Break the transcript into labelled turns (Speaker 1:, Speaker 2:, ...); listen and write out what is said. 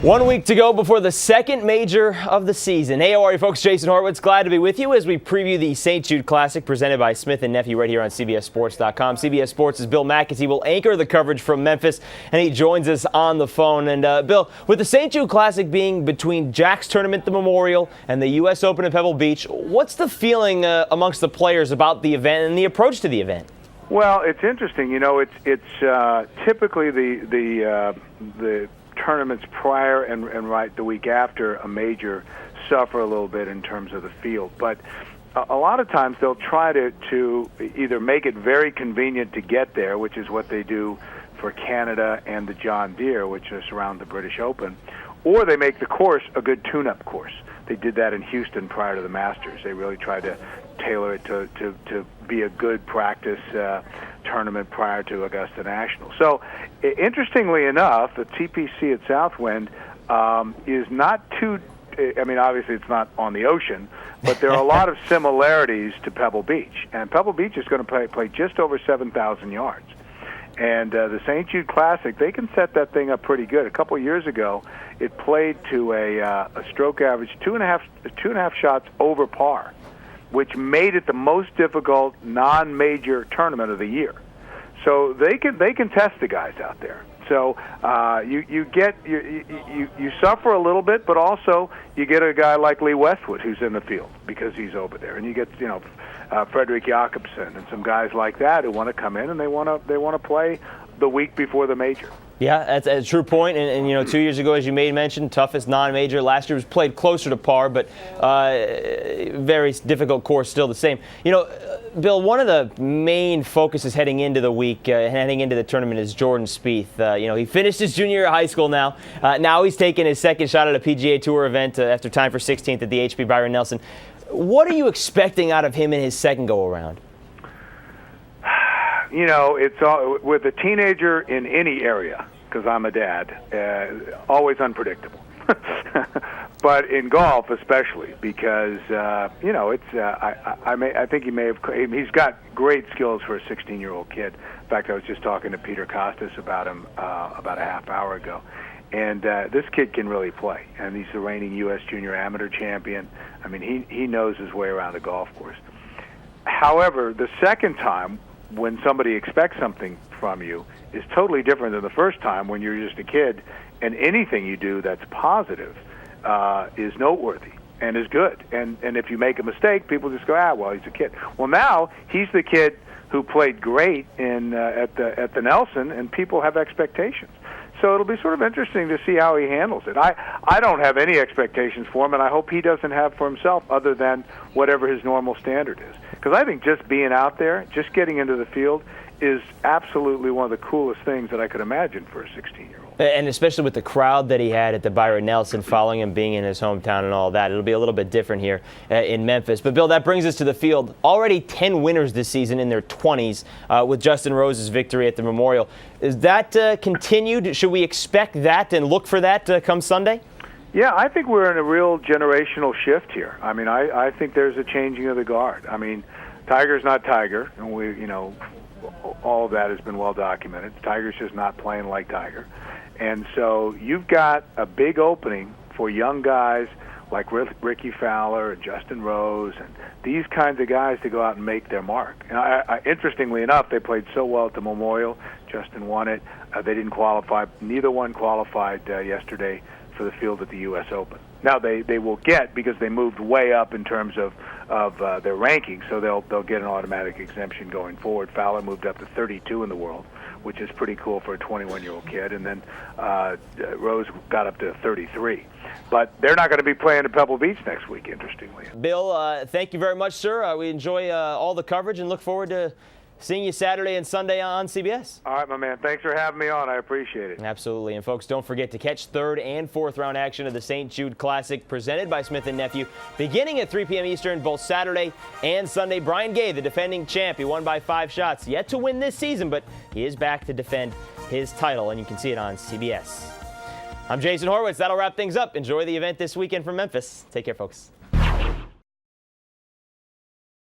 Speaker 1: 1 week to go before the second major of the season. Hey, how are you folks? Jason Horowitz, glad to be with you as we preview the St. Jude Classic presented by Smith & Nephew right here on CBSSports.com. CBS Sports' Bill Macatee will anchor the coverage from Memphis, and he joins us on the phone. And Bill, with the St. Jude Classic being between Jack's tournament, the Memorial, and the U.S. Open at Pebble Beach, what's the feeling amongst the players about the event and the approach to the event?
Speaker 2: Well, it's interesting. You know, it's typically the tournaments prior and right the week after a major suffer a little bit in terms of the field. But a lot of times they'll try to either make it very convenient to get there, which is what they do for Canada and the John Deere, which is around the British Open, or they make the course a good tune-up course. They did that in Houston prior to the Masters. They really tried to tailor it to be a good practice tournament prior to Augusta National. So, interestingly enough, the TPC at Southwind is not too, I mean, obviously it's not on the ocean, but there are a lot of similarities to Pebble Beach. And Pebble Beach is going to play just over 7,000 yards. And the St. Jude Classic, they can set that thing up pretty good. A couple of years ago, it played to a stroke average two and a half shots over par, which made it the most difficult non-major tournament of the year. So they can test the guys out there. So you suffer a little bit, but also you get a guy like Lee Westwood who's in the field because he's over there, and you get Frederick Jakobsen and some guys like that who want to come in and they want to play the week before the major. Yeah,
Speaker 1: that's a true point. And 2 years ago, as you made mention, toughest non-major. Last year was played closer to par, but very difficult course, still the same. Bill, one of the main focuses heading into the week, heading into the tournament, is Jordan Spieth. He finished his junior year of high school now. Now he's taking his second shot at a PGA Tour event after tying for 16th at the HP Byron Nelson. What are you expecting out of him in his second go-around?
Speaker 2: It's all, with a teenager in any area, because I'm a dad, always unpredictable. But in golf especially, because I think he's got great skills for a 16-year-old kid. In fact, I was just talking to Peter Costas about him about a half hour ago. And this kid can really play, and he's the reigning U.S. Junior Amateur champion. I mean, he knows his way around a golf course. However, the second time, when somebody expects something from you, is totally different than the first time when you're just a kid, and anything you do that's positive is noteworthy and is good. And if you make a mistake, people just go, well, he's a kid. Well, now he's the kid who played great at the Nelson, and people have expectations. So it'll be sort of interesting to see how he handles it. I don't have any expectations for him, and I hope he doesn't have for himself other than whatever his normal standard is. Because I think just being out there, just getting into the field, is absolutely one of the coolest things that I could imagine for a 16-year-old.
Speaker 1: And especially with the crowd that he had at the Byron Nelson following him being in his hometown and all that, it'll be a little bit different here in Memphis. But, Bill, that brings us to the field. Already 10 winners this season in their 20s with Justin Rose's victory at the Memorial. Is that continued? Should we expect that and look for that come Sunday?
Speaker 2: Yeah, I think we're in a real generational shift here. I mean, I think there's a changing of the guard. I mean, Tiger's not Tiger, and all of that has been well documented. Tiger's just not playing like Tiger. And so you've got a big opening for young guys like Ricky Fowler and Justin Rose and these kinds of guys to go out and make their mark. And interestingly enough, they played so well at the Memorial. Justin won it. They didn't qualify. Neither one qualified yesterday for the field at the U.S. Open. Now they will get, because they moved way up in terms of their rankings, so they'll get an automatic exemption going forward. Fowler moved up to 32 in the world, which is pretty cool for a 21-year-old kid, and then Rose got up to 33. But they're not going to be playing at Pebble Beach next week, interestingly.
Speaker 1: Bill, thank you very much, sir. We enjoy all the coverage and look forward to seeing you Saturday and Sunday on CBS.
Speaker 2: All right, my man. Thanks for having me on. I appreciate it.
Speaker 1: Absolutely. And, folks, don't forget to catch third and fourth round action of the St. Jude Classic presented by Smith & Nephew beginning at 3 p.m. Eastern both Saturday and Sunday. Brian Gay, the defending champ, he won by 5 shots. Yet to win this season, but he is back to defend his title, and you can see it on CBS. I'm Jason Horowitz. That'll wrap things up. Enjoy the event this weekend from Memphis. Take care, folks.